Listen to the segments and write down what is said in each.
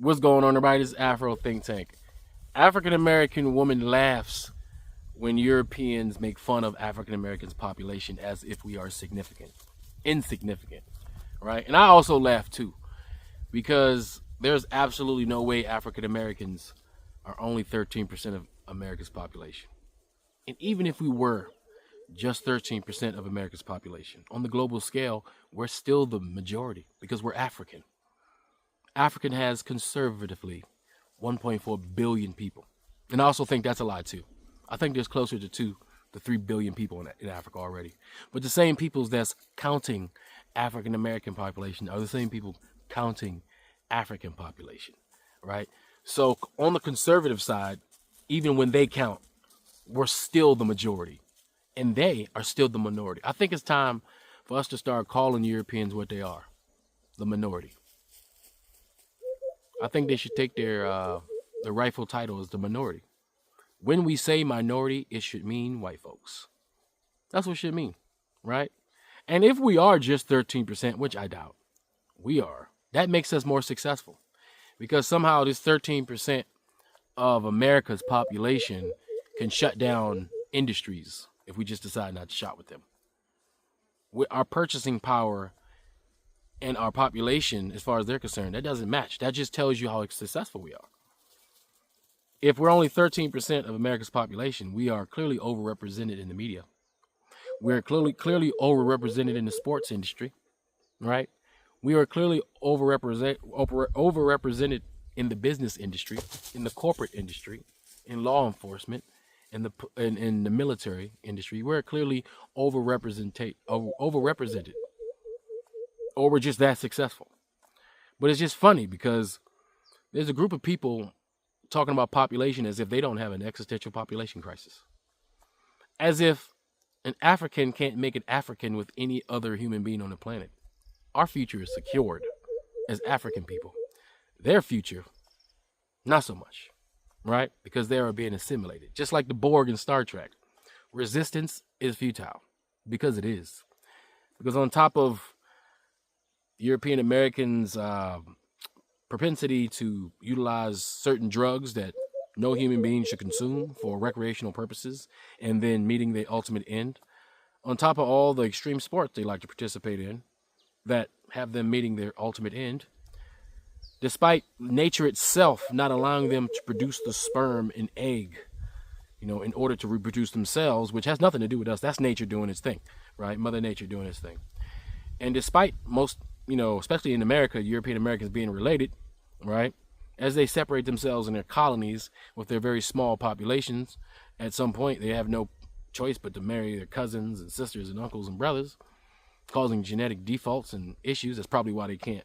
What's going on, everybody? This is Afro Think Tank. African American woman laughs when Europeans make fun of African Americans' population as if we are insignificant, right? And I also laugh too, because there's absolutely no way African Americans are only 13% of America's population. And even if we were just 13% of America's population, on the global scale, we're still the majority because we're African. African has conservatively 1.4 billion people. And I also think that's a lie too. I think there's closer to 2 to 3 billion people in Africa already. But the same peoples that's counting African American population are the same people counting African population, right? So on the conservative side, even when they count, we're still the majority and they are still the minority. I think it's time for us to start calling Europeans what they are, the minority. I think they should take their rightful title as the minority. When we say minority, it should mean white folks. That's what it should mean, right? And if we are just 13%, which I doubt we are, that makes us more successful because somehow this 13% of America's population can shut down industries if we just decide not to shop with them. Our purchasing power and our population, as far as they're concerned, that doesn't match. That just tells you how successful we are. If we're only 13% of America's population, we are clearly overrepresented in the media. We're clearly overrepresented in the sports industry, right? We are clearly overrepresented in the business industry, in the corporate industry, in law enforcement, in the military industry. We're clearly overrepresented, or we're just that successful. But it's just funny because there's a group of people talking about population as if they don't have an existential population crisis. As if an African can't make it African with any other human being on the planet. Our future is secured as African people. Their future, not so much, right? Because they are being assimilated. Just like the Borg in Star Trek. Resistance is futile because it is. Because on top of European Americans' propensity to utilize certain drugs that no human being should consume for recreational purposes and then meeting the ultimate end, on top of all the extreme sports they like to participate in that have them meeting their ultimate end, despite nature itself not allowing them to produce the sperm and egg, in order to reproduce themselves, which has nothing to do with us. That's nature doing its thing, right? Mother Nature doing its thing. And despite most, especially in America, European Americans being related, right? As they separate themselves in their colonies with their very small populations, at some point they have no choice but to marry their cousins and sisters and uncles and brothers, causing genetic defaults and issues. That's probably why they can't,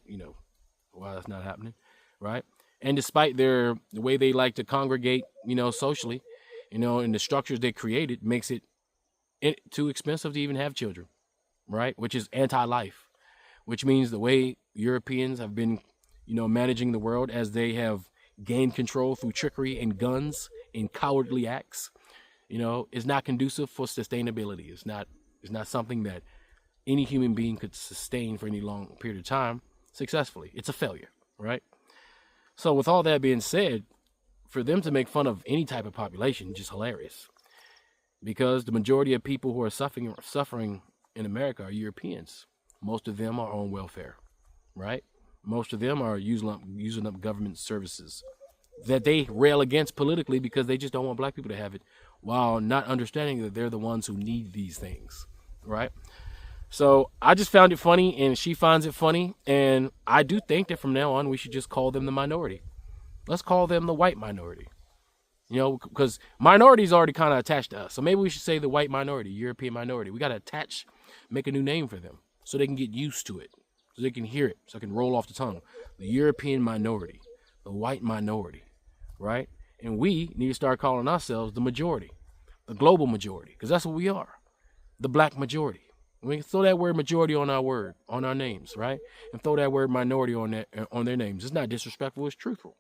why that's not happening, right? And despite the way they like to congregate, socially, in the structures they created, makes it too expensive to even have children, right? Which is anti-life, which means the way Europeans have been, managing the world as they have gained control through trickery and guns and cowardly acts, is not conducive for sustainability. It's not something that any human being could sustain for any long period of time successfully. It's a failure, right? So with all that being said, for them to make fun of any type of population, just hilarious. Because the majority of people who are suffering in America are Europeans. Most of them are on welfare, right? Most of them are using up government services that they rail against politically because they just don't want black people to have it, while not understanding that they're the ones who need these things, right? So I just found it funny, and she finds it funny, and I do think that from now on we should just call them the minority. Let's call them the white minority, because minority is already kind of attached to us. So maybe we should say the white minority, European minority. We got to make a new name for them so they can get used to it, so they can hear it, so it can roll off the tongue. The European minority, the white minority, right? And we need to start calling ourselves the majority, the global majority, because that's what we are, the black majority. We can throw that word majority on our names, right? And throw that word minority on their names. It's not disrespectful, it's truthful.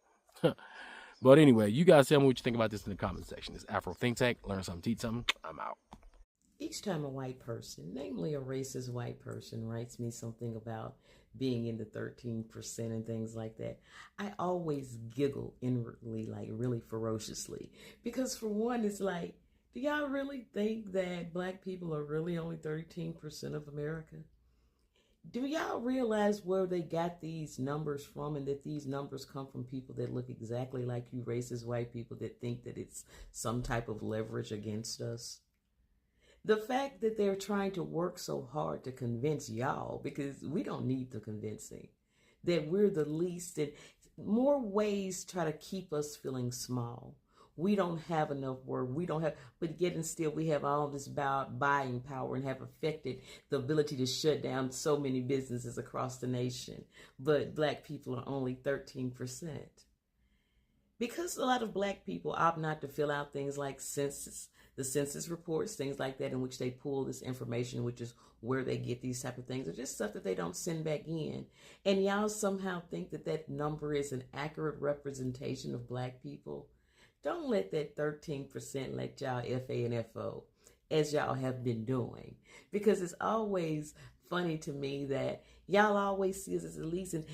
But anyway, you guys tell me what you think about this in the comment section. It's Afro Think Tank. Learn something, teach something. I'm out. Each time a white person, namely a racist white person, writes me something about being in the 13% and things like that, I always giggle inwardly, like really ferociously. Because for one, it's like, do y'all really think that black people are really only 13% of America? Do y'all realize where they got these numbers from, and that these numbers come from people that look exactly like you, racist white people that think that it's some type of leverage against us? The fact that they're trying to work so hard to convince y'all, because we don't need the convincing, that we're the least, and more ways try to keep us feeling small. We don't have enough work. We don't have, but yet and still we have all this buying power and have affected the ability to shut down so many businesses across the nation. But black people are only 13%. Because a lot of black people opt not to fill out things like the census reports, things like that, in which they pull this information, which is where they get these type of things, or just stuff that they don't send back in. And y'all somehow think that that number is an accurate representation of black people. Don't let that 13% let y'all FA and FO, as y'all have been doing. Because it's always funny to me that y'all always see us as the least. And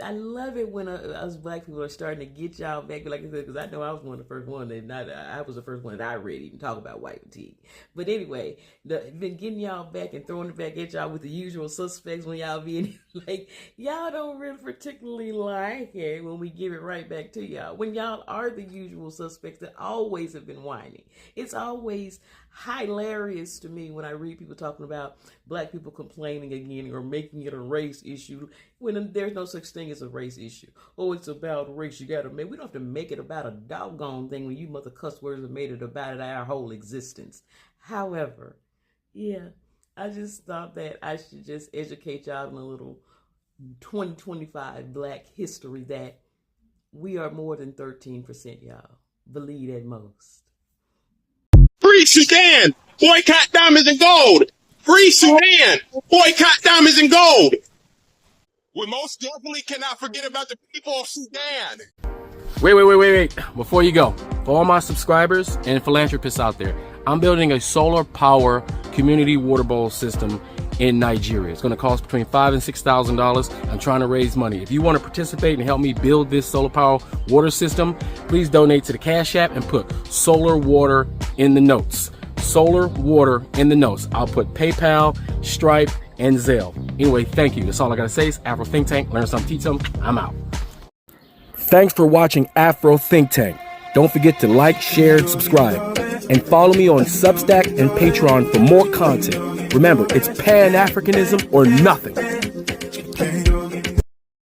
I love it when us black people are starting to get y'all back, like I said, because I know I was one of the first ones I was the first one that I read even talk about white fatigue. But anyway, been getting y'all back and throwing it back at y'all with the usual suspects when y'all being like, y'all don't really particularly like it when we give it right back to y'all. When y'all are the usual suspects that always have been whining. It's always hilarious to me when I read people talking about black people complaining again or making it a race issue when there's no such thing as a race issue. Oh, it's about race. We don't have to make it about a doggone thing when you mother cuss words have made it about our whole existence. However, yeah, I just thought that I should just educate y'all in a little 2025 black history that we are more than 13%, y'all. Believe at most. Free Sudan! Boycott diamonds and gold! Free Sudan! Boycott diamonds and gold! We most definitely cannot forget about the people of Sudan. Wait. Before you go, for all my subscribers and philanthropists out there, I'm building a solar power community water bowl system in Nigeria. It's going to cost between $5,000 and $6,000. I'm trying to raise money. If you want to participate and help me build this solar power water system, please donate to the Cash App and put solar water in the notes. Solar water in the notes. I'll put PayPal, Stripe, and Zelle. Anyway, thank you. That's all I got to say. It's Afro Think Tank. Learn something, teach something. I'm out. Thanks for watching Afro Think Tank. Don't forget to like, share, and subscribe. And follow me on Substack and Patreon for more content. Remember, it's Pan-Africanism or nothing.